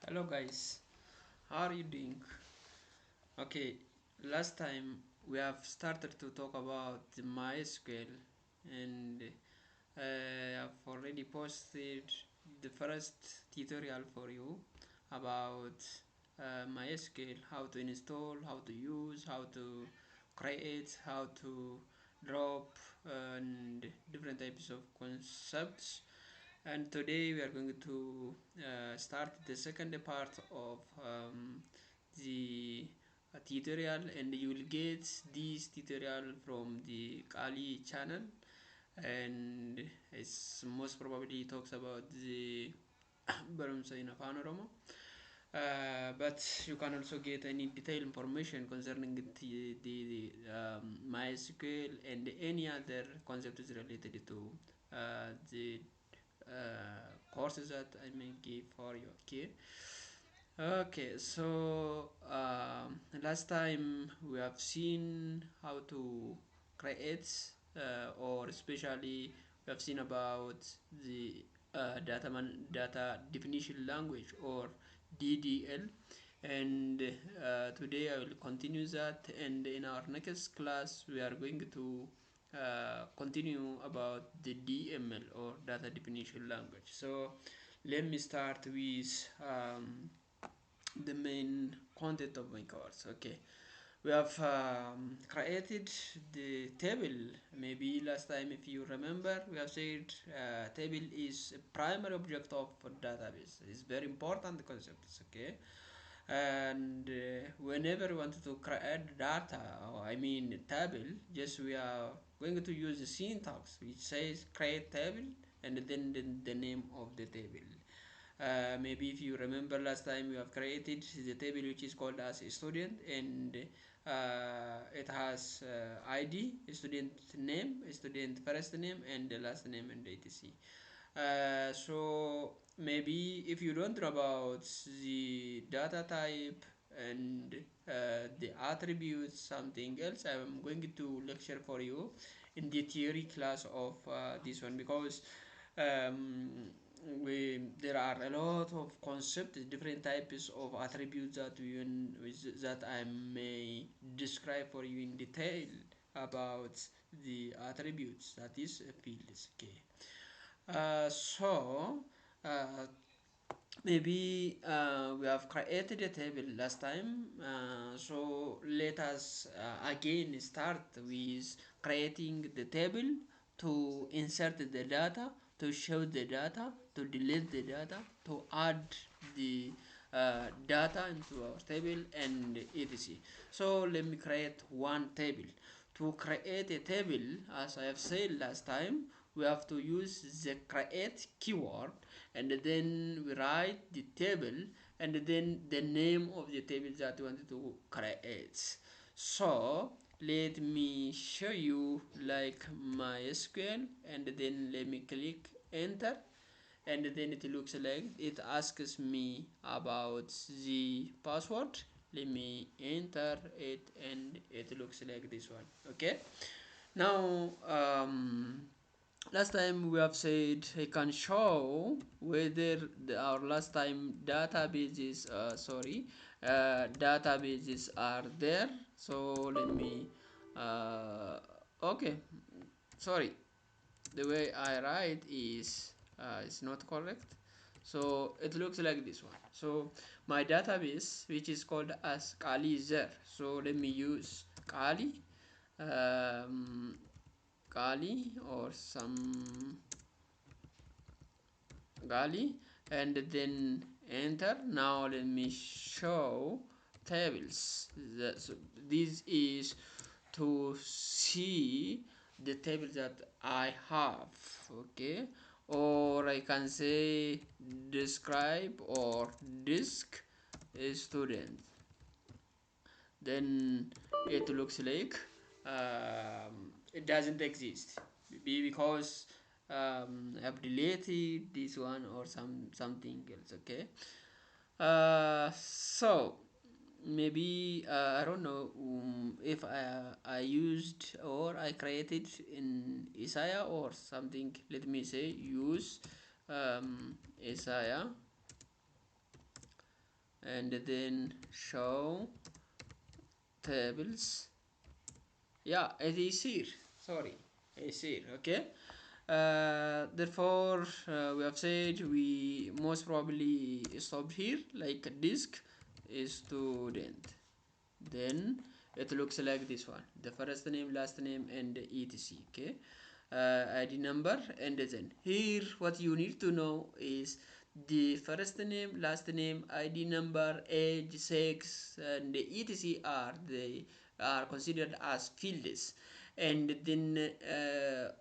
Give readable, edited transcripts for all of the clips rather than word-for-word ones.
Hello guys, how are you doing? Okay, last time we have started to talk about the MySQL and I've already posted the first tutorial for you about MySQL, how to install, how to use, how to create, how to drop and different types of concepts. And today we are going to start the second part of the tutorial, and you will get this tutorial from the Kali channel, and it's most probably talks about the Barumsa in Afan but you can also get any detailed information concerning the MySQL and any other concepts related to the courses that I may give for you. Okay, so last time we have seen how to create or especially we have seen about the data definition language or DDL, and today I will continue that, and in our next class we are going to continue about the DML or data definition language. So let me start with the main content of my course. Okay, we have created the table. Maybe last time, if you remember, we have said table is a primary object of a database. It's very important concept. Okay, and whenever we want to create data, or I mean table, just we are going to use the syntax which says create table and then the name of the table. Maybe if you remember last time we have created the table which is called as a student, and it has ID, student name, student first name, and the last name, and etc. So maybe if you don't know about the data type and the attributes, something else, I'm going to lecture for you in the theory class of this one, because um, there are a lot of concepts, different types of attributes that I may describe for you in detail about the attributes, that is fields. Okay. So uh, maybe we have created a table last time, so let us again start with creating the table, to insert the data, to show the data, to delete the data, to add the data into our table, and etc. So let me create one table. To create a table, as I have said last time, we have to use the create keyword, and then we write the table and then the name of the table that we want to create. So let me show you like MySQL, and then let me click enter, and then it looks like it asks me about the password. Let me enter it, and it looks like this one. Okay, now last time we have said I can show whether our last time databases databases are there. So let me okay, sorry, the way I write is not correct. So it looks like this one. So my database, which is called as Kali, is there. So let me use Kali, um, Kali or some Kali, and then enter. Now let me show tables. So this is to see the table that I have. Okay, or I can say describe or disk a student. Then it looks like it doesn't exist, because I've deleted this one or something else. Okay, so maybe I don't know if I used or I created in Isaiah or something. Let me say use Isaiah and then show tables. Yeah, it is here, sorry, it's here. Okay, therefore we have said we most probably stop here, like disk is student. Then it looks like this one, the first name, last name, and etc. Okay, id number, and then here what you need to know is the first name, last name, id number, age, sex, and etc. are considered as fields. And then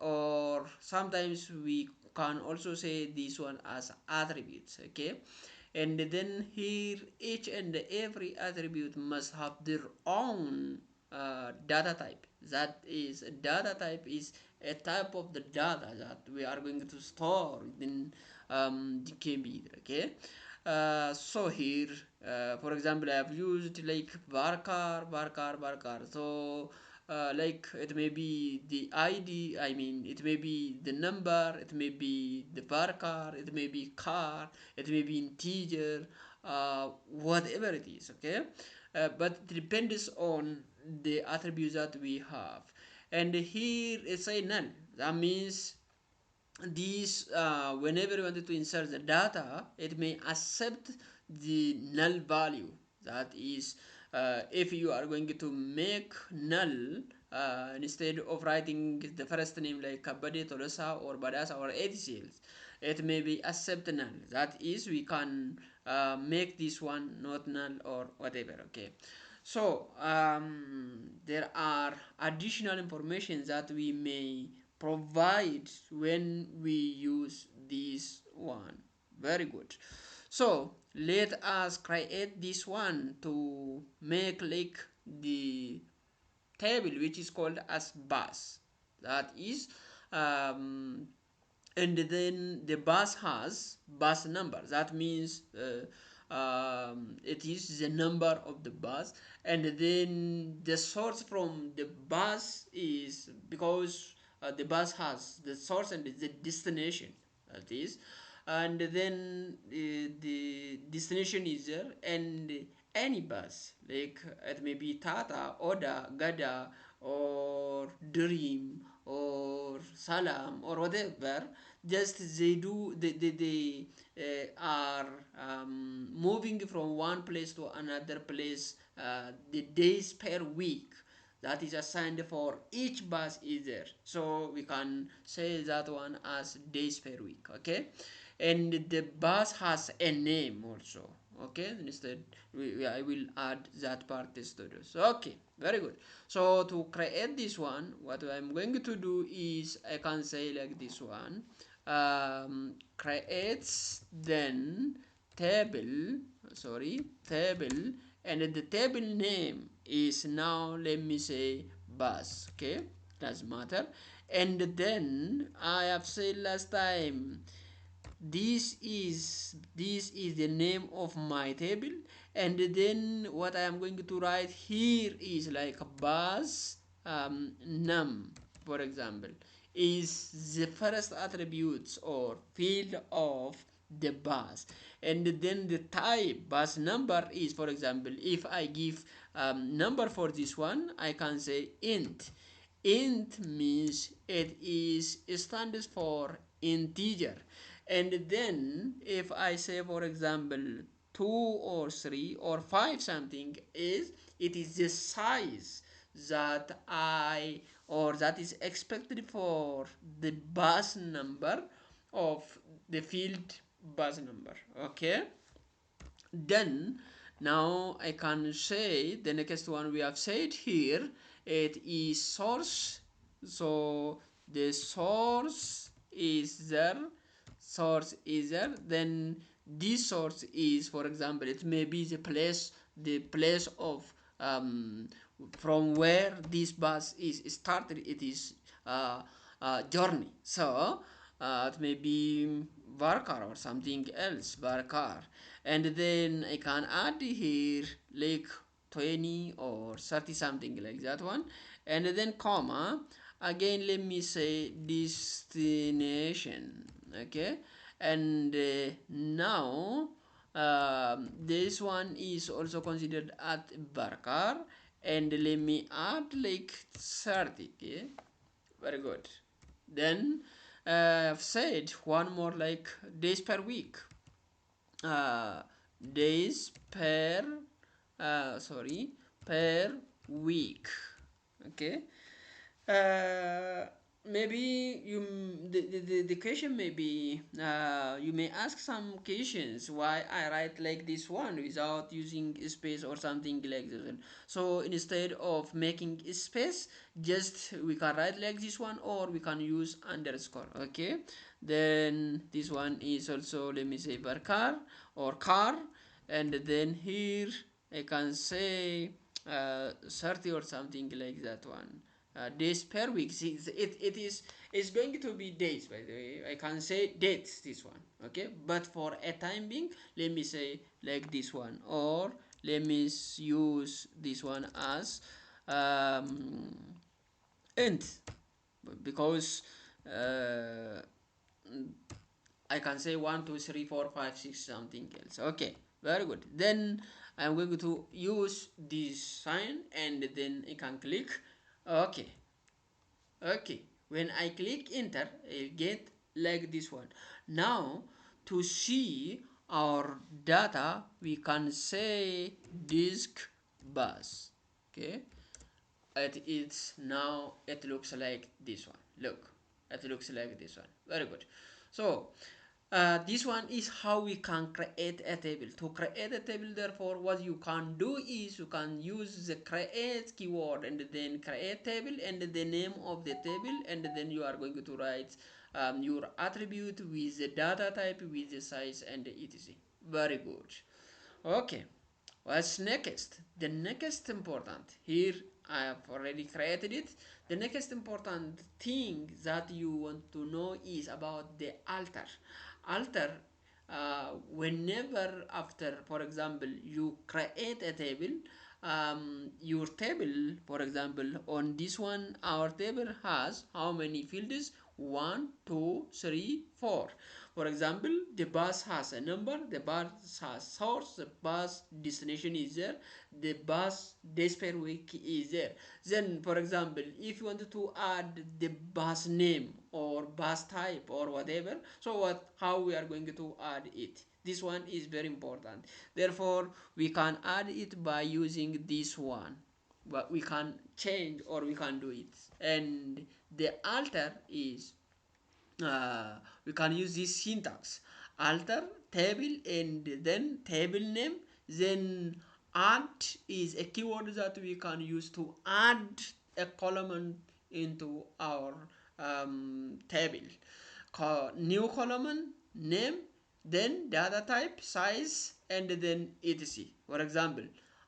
or sometimes we can also say this one as attributes. Okay, and then here each and every attribute must have their own data type. That is, data type is a type of the data that we are going to store in the computer. Okay, so here for example I have used like varchar. So like it may be the id, I mean it may be the number, it may be the varchar, it may be car, it may be integer, whatever it is. Okay, but it depends on the attributes that we have. And here it's a null, that means these whenever you wanted to insert the data, it may accept the null value. That is, if you are going to make null, instead of writing the first name like Kabade, Tolosa, or Badasa, or ATCLs, it may be accept null. That is, we can make this one not null or whatever. Okay, so there are additional information that we may provide when we use this one. Very good. So let us create this one to make like the table which is called as bus. That is, and then the bus has bus number. That means it is the number of the bus. And then the source from the bus is because the bus has the source and the destination, that is. And then the destination is there, and any bus like it may be Tata, Oda, Gada, or Dream, or Salam, or whatever. Just they are moving from one place to another place, the days per week that is assigned for each bus is there, so we can say that one as days per week. Okay, and the bus has a name also. Okay, instead I will add that part to this. Okay, very good. So to create this one, what I'm going to do is I can say like this one, creates then table, sorry, table, and the table name is now, let me say, bus. Okay, doesn't matter. And then I have said last time, this is the name of my table. And then what I am going to write here is like bus num, for example, is the first attributes or field of the bus. And then the type bus number is, for example, if I give number for this one, I can say int. Int means it stands for integer. And then if I say, for example, 2 or 3 or 5 something, is it is the size that I or that is expected for the bus number of the field bus number. Okay, then now I can say the next one we have said here, it is source. So the source is there. Then this source is, for example, it may be the place of from where this bus is started. It is journey. So it may be varchar or something else, varchar. And then I can add here like 20 or 30 something like that one. And then comma, again let me say destination. Okay, and now This one is also considered at barkar, and let me add like 30. Okay, very good. Then I've said one more like days per week. uh, Days per sorry, per week. Okay. uh, Maybe the question may be, you may ask some questions why I write like this one without using space or something like this. So instead of making space, just we can write like this one, or we can use underscore. Okay, then this one is also, let me say, per car or car, and then here I can say 30 or something like that one. Days per week. It is, it's going to be days, by the way. I can say dates, this one. Okay, but for a time being, let me say like this one, or let me use this one as um, end, because I can say 1 2 3 4 5 6 something else. Okay, very good. Then I'm going to use this sign, and then I can click. Okay, okay. When I click enter, I get like this one. Now to see our data, we can say disk bus. Okay, it's now, it looks like this one. Look, it looks like this one. Very good. So this one is how we can create a table. To create a table, therefore, what you can do is you can use the create keyword, and then create table and the name of the table, and then you are going to write your attribute with the data type, with the size, and etc. Very good. Okay, what's next? The next important, here I have already created it. The next important thing that you want to know is about the alter. Alter, whenever after, for example, you create a table, your table, for example, on this one, our table has how many fields? 1 2 3 4. For example, the bus has a number, the bus has source, the bus destination is there, the bus days per week is there. Then, for example, if you wanted to add the bus name or bus type or whatever, so how we are going to add it? This one is very important. Therefore, we can add it by using this one, but we can change or we can do it. And the alter is, we can use this syntax: alter table and then table name, then add is a keyword that we can use to add a column into our table. New column name, then data type, size, and then etc. For example,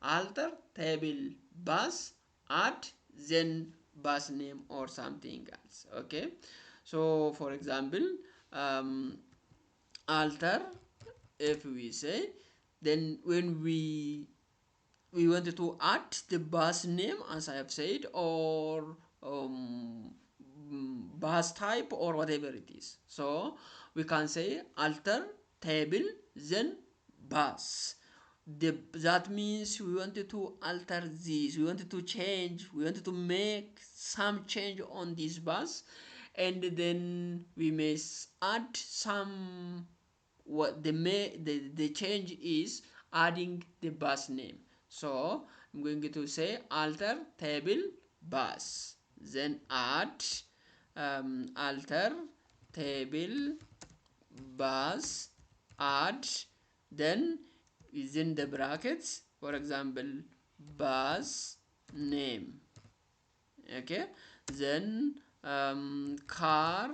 alter table bus, add, then bus name or something else. Okay, so for example, alter, if we say, then when we wanted to add the bus name, as I have said, or bus type or whatever it is, so we can say alter table, then bus. That means we wanted to alter this, we wanted to change, we wanted to make some change on this bus, and then we may add some, what the change is adding the bus name. So I'm going to say alter table bus, then add alter table bus, add, then within the brackets, for example, bus name. Okay, then car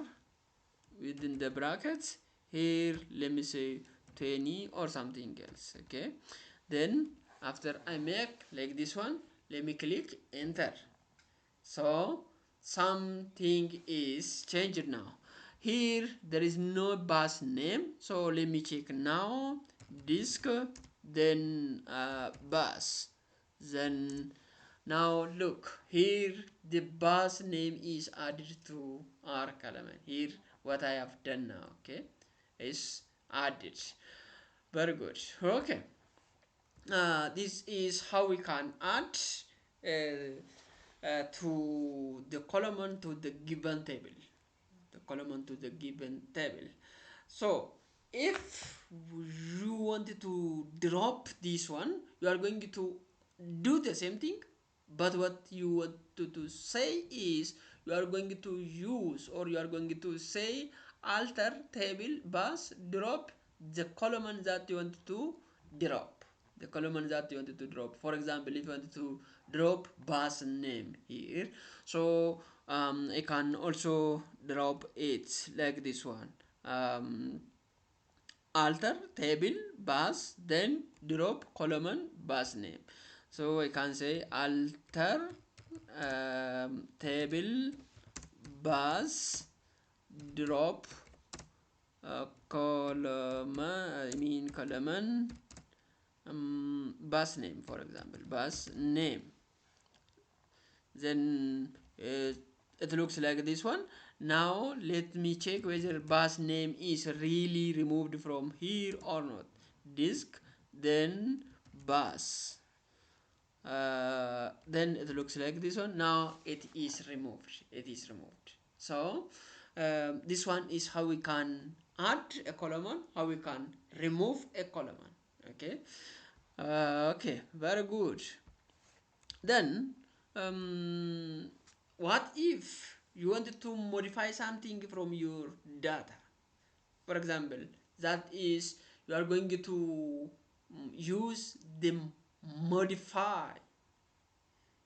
within the brackets, here let me say 20 or something else. Okay, then after I make like this one, let me click enter. So something is changed now. Here there is no bus name, so let me check now. Disk, then bus, then now look here, the bus name is added to our column. Here what I have done now, okay, is added. Very good. Okay. This is how we can add to the column to the given table. The column to the given table. So if you wanted to drop this one, you are going to do the same thing, but what you want to say is you are going to use, or you are going to say alter table bus drop the column that you want to drop, the column that you wanted to drop. For example, if you wanted to drop bus name here, so I can also drop it like this one. Alter table bus, then drop column bus name. So I can say alter table bus drop column, I mean column bus name, for example bus name. Then it looks like this one. Now let me check whether bus name is really removed from here or not. Disk, then bus, then it looks like this one. Now it is removed, it is removed. So this one is how we can add a column, how we can remove a column. Okay. Okay, very good. Then what if you wanted to modify something from your data? For example, that is, you are going to use the modify.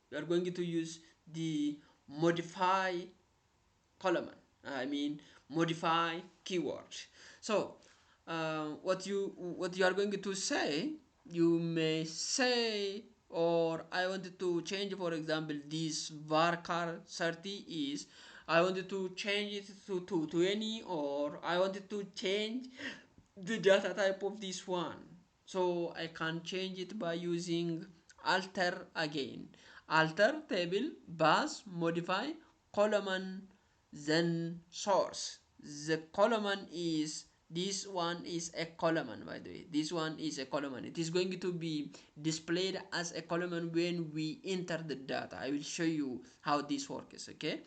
You are going to use the modify column. I mean modify keyword. So what you are going to say, you may say, or I wanted to change, for example, this varchar 30 is, I wanted to change it to 20, or I wanted to change the data type of this one. So I can change it by using alter again. Alter table bus modify column, then source. The column is, this one is a column, by the way. This one is a column. It is going to be displayed as a column when we enter the data. I will show you how this works, okay?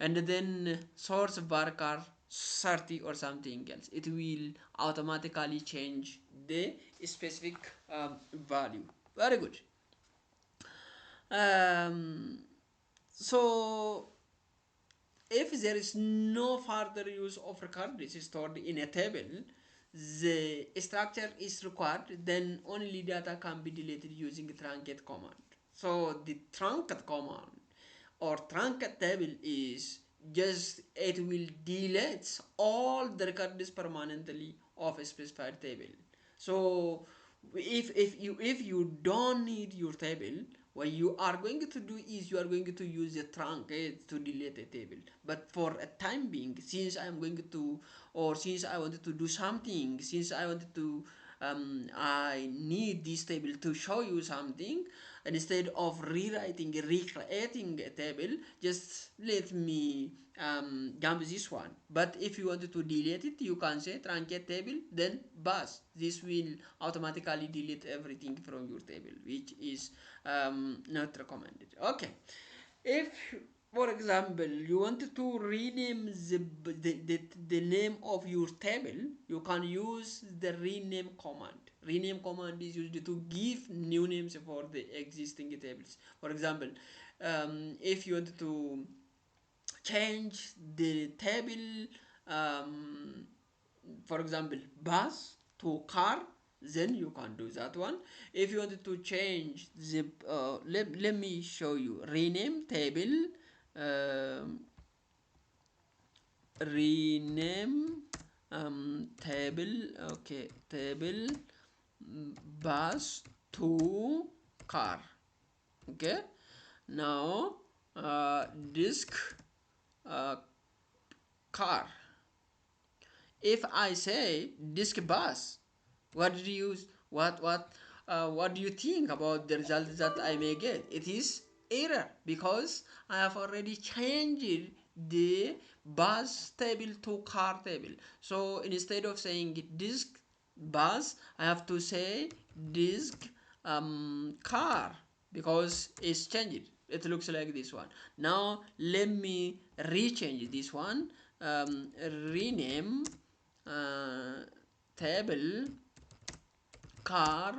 And then source varchar 30 or something else, it will automatically change the specific value. Very good. um, so if there is no further use of record is stored in a table, the structure is required, then only data can be deleted using truncate command. So the truncate command or truncate table is just, it will delete all the records permanently of a specified table. So if you don't need your table, what you are going to do is you are going to use the truncate to delete a table. But for a time being, since I'm going to, or since I wanted to do something, since I wanted to I need this table to show you something, and instead of recreating a table, just let me jump this one. But if you wanted to delete it, you can say truncate table, then bus. This will automatically delete everything from your table, which is not recommended. Okay. If, for example, you want to rename the name of your table, you can use the rename command. Rename command is used to give new names for the existing tables. For example, if you want to change the table, um, for example, bus to car, then you can do that one. If you wanted to change the let me show you rename table, um, rename table, okay, table bus to car. Okay, now disk uh, car. If I say disk bus, what do you what do you think about the result that I may get? It is error, because I have already changed the bus table to car table. So instead of saying disk bus, I have to say disk car, because it's changed. It looks like this one. Now let me rechange this one. Rename uh, table car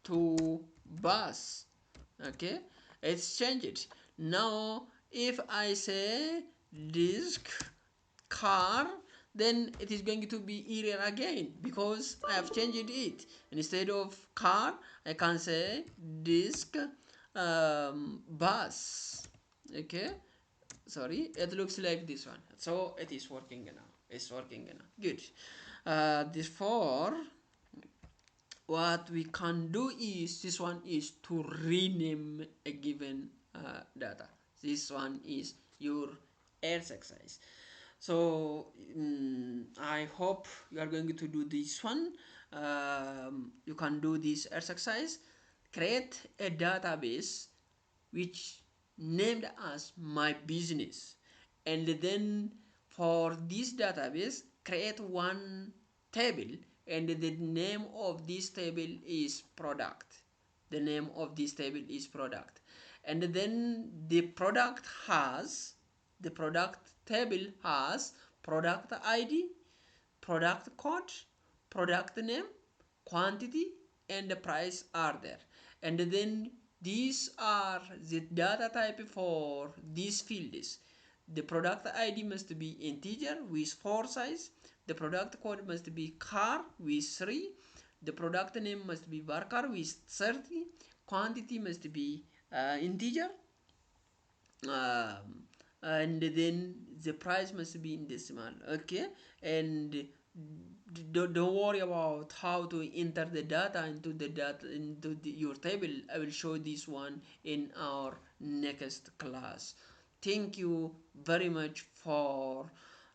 to bus. Okay, it's changed. Now if I say disk car, then it is going to be error again, because I have changed it. Instead of car, I can say disk bus. Okay, sorry, it looks like this one. So it is working now. It's working now. Good. Therefore, what we can do is, this one is to rename a given data. This one is your exercise. So I hope you are going to do this one. You can do this exercise. Create a database which named as my business, and then for this database create one table, and the name of this table is product. The name of this table is product, and then the product table has product id, product code, product name, quantity, and the price are there. And then these are the data type for these fields. The product id must be integer with 4 size. The product code must be car with 3. The product name must be varchar with 30. Quantity must be integer, and then the price must be in decimal. Okay, and don't worry about how to enter the data into your table. I will show this one in our next class. Thank you very much for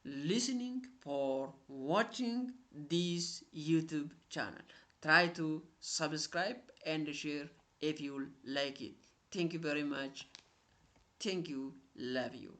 listening, for watching this YouTube channel. Try to subscribe and share if you like it. Thank you very much. Thank you. Love you.